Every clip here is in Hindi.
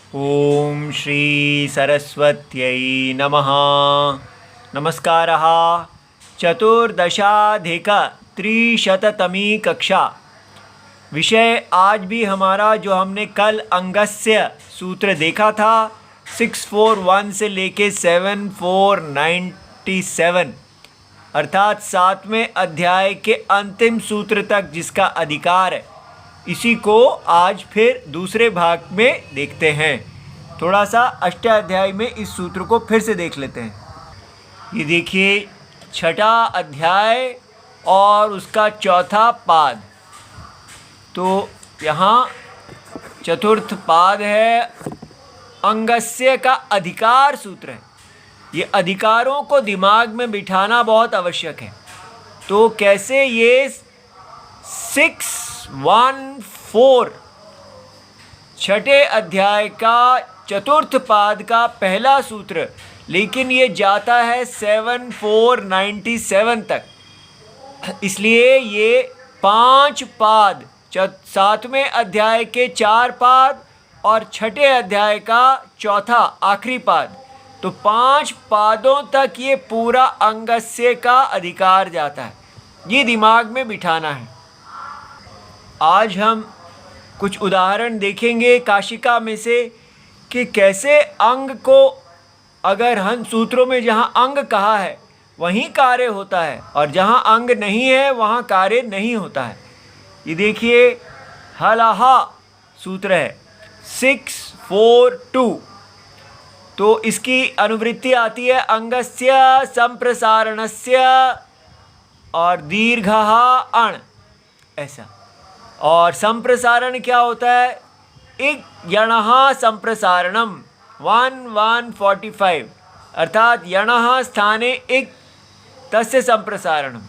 ओम श्री सरस्वत्यै नमः। नमस्कारः। चतुर्दशाधिकत्रिशततमी कक्षा। विषय आज भी हमारा जो हमने कल अंगस्य सूत्र देखा था 641 से लेके 7497 अर्थात 7वें अध्याय के अंतिम सूत्र तक जिसका अधिकार है, इसी को आज फिर दूसरे भाग में देखते हैं। थोड़ा सा अष्टाध्यायी में इस सूत्र को फिर से देख लेते हैं। ये देखिए, छठा अध्याय और उसका चौथा पाद। तो यहाँ चतुर्थ पाद है, अंगस्य का अधिकार सूत्र है। ये अधिकारों को दिमाग में बिठाना बहुत आवश्यक है। तो कैसे ये 614 छठे अध्याय का चतुर्थ पाद का पहला सूत्र, लेकिन ये जाता है 7497 तक। इसलिए ये 5 पाद, 7वें अध्याय के 4 पाद और छठे अध्याय का चौथा आखिरी पाद, तो 5 पादों तक ये पूरा अंगस्य का अधिकार जाता है। ये दिमाग में बिठाना है। आज हम कुछ उदाहरण देखेंगे काशिका में से कि कैसे अंग को, अगर हम सूत्रों में जहाँ अंग कहा है वहीं कार्य होता है और जहाँ अंग नहीं है वहाँ कार्य नहीं होता है। ये देखिए, हलहा सूत्र है 642। तो इसकी अनुवृत्ति आती है अंगस्य संप्रसारणस्य और दीर्घः अण, ऐसा। और संप्रसारण क्या होता है? एक यणः संप्रसारणम 1145, अर्थात यणः स्थाने एक तस्य संप्रसारणम।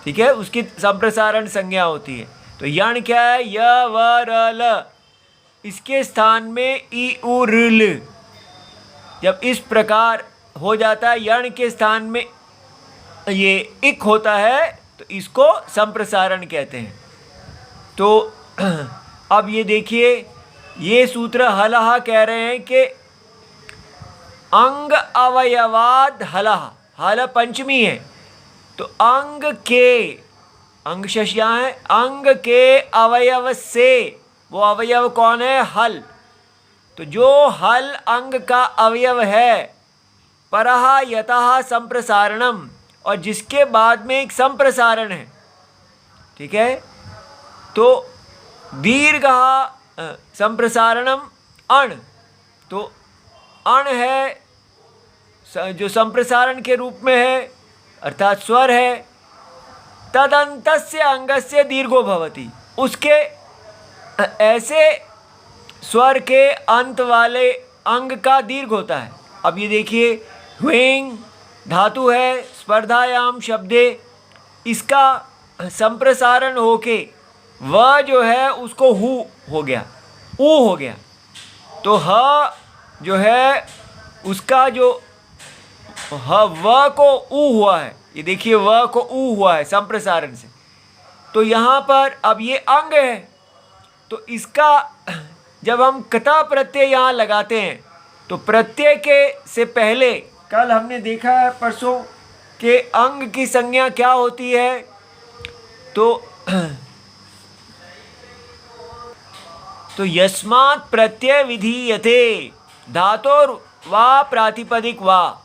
ठीक है, उसकी संप्रसारण संज्ञा होती है। तो यण क्या है? य व र ल, इसके स्थान में ई उ र ल। जब इस प्रकार हो जाता है, यण के स्थान में ये इक होता है, तो इसको संप्रसारण कहते हैं। तो अब ये देखिए, ये सूत्र हलहा कह रहे हैं कि अंग अवयवाद हलहा, हल पंचमी है। तो अंग के, अंग शशिया है, अंग के अवयव से, वो अवयव कौन है? हल। तो जो हल अंग का अवयव है, परहा यतः संप्रसारणम, और जिसके बाद में एक संप्रसारण है। ठीक है, तो दीर्घ संप्रसारणम अण, तो अण है जो संप्रसारण के रूप में है, अर्थात स्वर है। तदंतस्य अंगस्य दीर्घो भवति, उसके ऐसे स्वर के अंत वाले अंग का दीर्घ होता है। अब ये देखिए, ह्वेंग धातु है स्पर्धायाम शब्दे, इसका संप्रसारण होके वह जो है उसको हु हो गया, ऊ हो गया। तो ह जो है उसका जो व को ऊ हुआ है। ये देखिए, व को ऊ हुआ है संप्रसारण से। तो यहाँ पर अब ये अंग है, तो इसका जब हम कता प्रत्यय यहाँ लगाते हैं, तो प्रत्यय के से पहले, कल हमने देखा है परसों के अंग की संज्ञा क्या होती है। तो यस्मात् प्रत्यय विधीयते धातोर वा प्रातिपदिक वा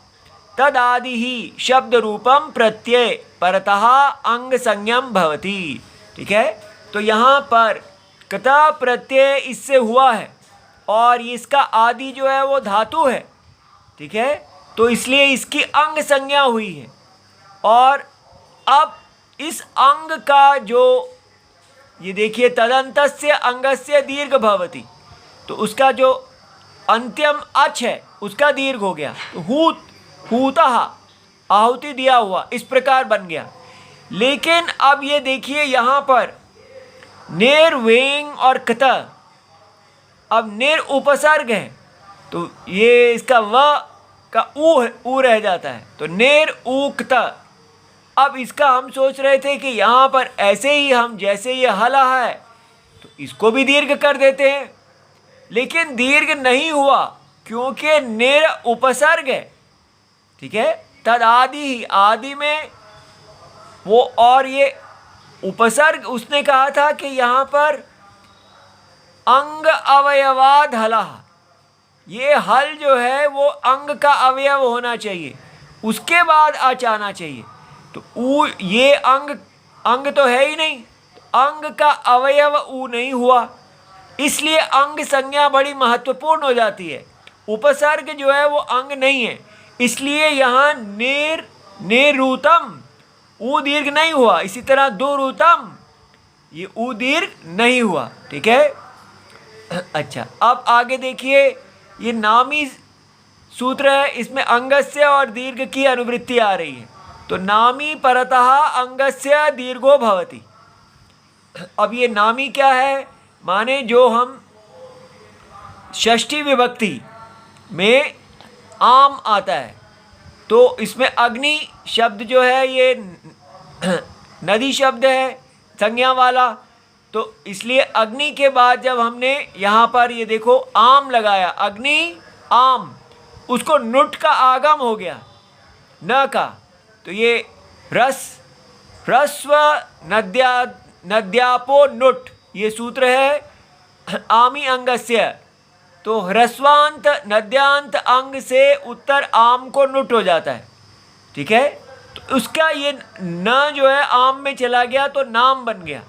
तदादि ही शब्द रूपम प्रत्यय परतः अंग संज्ञम भवति। ठीक है, तो यहाँ पर कता प्रत्यय इससे हुआ है और इसका आदि जो है वो धातु है। ठीक है, तो इसलिए इसकी अंग संज्ञा हुई है। और अब इस अंग का जो, ये देखिए, तदंतस्य अंगस्य दीर्घ भवति, तो उसका जो अंत्यम अच है उसका दीर्घ हो गया। तो हूत, हूतः, आहुति दिया हुआ, इस प्रकार बन गया। लेकिन अब ये देखिए, यहाँ पर नेर वेंग और कत, अब नेर उपसर्ग है, तो ये इसका व का ऊ रह जाता है। तो नेर उक्त। अब इसका हम सोच रहे थे कि यहाँ पर ऐसे ही हम, जैसे ये हला है, तो इसको भी दीर्घ कर देते हैं। लेकिन दीर्घ नहीं हुआ क्योंकि निर उपसर्ग है। ठीक है, तद आदि ही, आदि में वो, और ये उपसर्ग उसने कहा था कि यहाँ पर अंग अवयवाद हलः, ये हल जो है वो अंग का अवयव होना चाहिए, उसके बाद अच आना चाहिए। तो ऊ, ये अंग तो है ही नहीं, अंग का अवयव ऊ नहीं हुआ, इसलिए अंग संज्ञा बड़ी महत्वपूर्ण हो जाती है। उपसर्ग जो है वो अंग नहीं है, इसलिए यहाँ निरूतम ऊ दीर्घ नहीं हुआ। इसी तरह दुरूतम, ये ऊ दीर्घ नहीं हुआ। ठीक है, अच्छा, अब आगे देखिए, ये नामी सूत्र है, इसमें अंगस्य और दीर्घ की अनुवृत्ति आ रही है। तो नामी परतः अंगस्य दीर्घो भवति। अब ये नामी क्या है, माने जो हम षष्ठी विभक्ति में आम आता है, तो इसमें अग्नि शब्द जो है ये नदी शब्द है संज्ञा वाला, तो इसलिए अग्नि के बाद जब हमने यहाँ पर ये देखो आम लगाया, अग्नि आम, उसको नुट का आगम हो गया न का, तो ये ह्रस्व नद्यापो नुट, ये सूत्र है आमी अंगस्य। तो ह्रस्वांत नद्यांत अंग से उत्तर आम को नुट हो जाता है। ठीक है, तो उसका ये न जो है आम में चला गया तो नाम बन गया।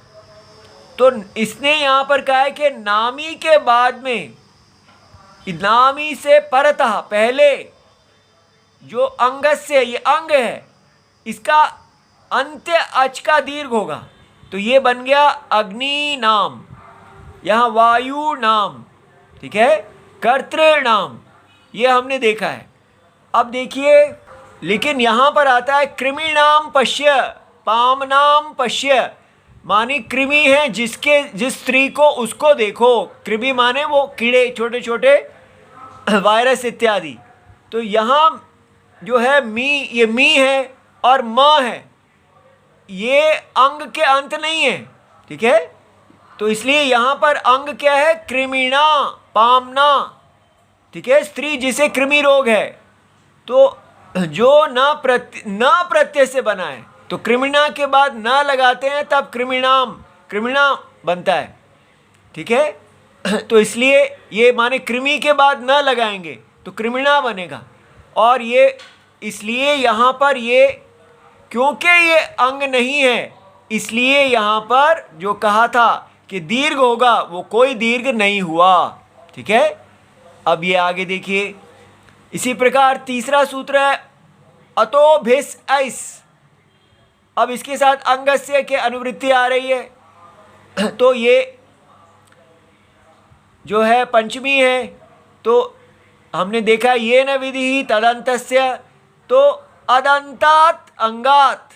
तो इसने यहाँ पर कहा है कि नामी के बाद में, नामी से परतः पहले जो अंगस्य, ये अंग है, इसका अंत्य अच का दीर्घ होगा, तो ये बन गया अग्नि नाम, यहाँ वायु नाम। ठीक है, कर्तृ नाम, ये हमने देखा है। अब देखिए, लेकिन यहाँ पर आता है कृमि नाम पश्य, पाम नाम पश्य, मानी कृमि है जिस स्त्री को, उसको देखो। कृमि माने वो कीड़े, छोटे छोटे वायरस इत्यादि। तो यहाँ जो है मी, ये मी है और म है, ये अंग के अंत नहीं है। ठीक है, तो इसलिए यहाँ पर अंग क्या है, कृमिणा पामना। ठीक है, स्त्री जिसे कृमि रोग है, तो जो न प्रत्यय से बना है, तो कृमिणा के बाद न लगाते हैं तब कृमिणा बनता है। ठीक है, तो इसलिए ये माने कृमि के बाद न लगाएंगे तो कृमिणा बनेगा। और ये इसलिए यहाँ पर ये, क्योंकि ये अंग नहीं है, इसलिए यहाँ पर जो कहा था कि दीर्घ होगा, वो कोई दीर्घ नहीं हुआ। ठीक है, अब ये आगे देखिए, इसी प्रकार तीसरा सूत्र है अतो भिस ऐस। अब इसके साथ अंगस्य के अनुवृत्ति आ रही है, तो ये जो है पंचमी है, तो हमने देखा ये न विधि तदंतस्य, तो अदंतात अंगात,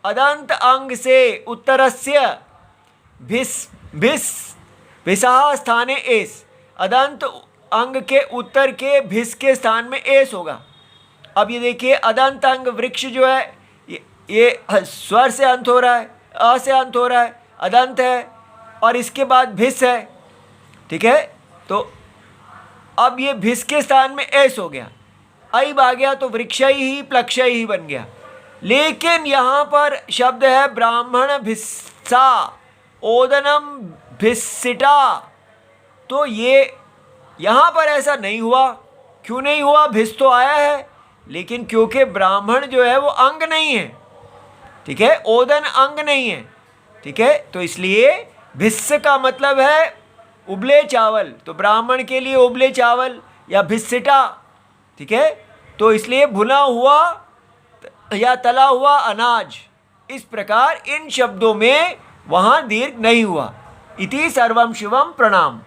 अदंत अंग से उत्तरस्य भिसः स्थाने एस, अदंत अंग के उत्तर के भिस के स्थान में एस होगा। अब ये देखिए, अदंत अंग वृक्ष जो है ये स्वर से अंत हो रहा है, अ से अंत हो रहा है, अदंत है, और इसके बाद भिस है। ठीक है, तो अब ये भिस के स्थान में एस हो गया, ऐब आ गया, तो वृक्षई ही प्लक्षई ही बन गया। लेकिन यहाँ पर शब्द है ब्राह्मण भिस्सा ओदनम भिस्सिटा, तो ये यहाँ पर ऐसा नहीं हुआ। क्यों नहीं हुआ? भिस तो आया है, लेकिन क्योंकि ब्राह्मण जो है वो अंग नहीं है। ठीक है, ओदन अंग नहीं है। ठीक है, तो इसलिए भिस्स का मतलब है उबले चावल, तो ब्राह्मण के लिए उबले चावल या भिस्सिटा। ठीक है, तो इसलिए भुना हुआ या तला हुआ अनाज, इस प्रकार इन शब्दों में वहाँ दीर्घ नहीं हुआ। इति सर्वम शिवम प्रणाम।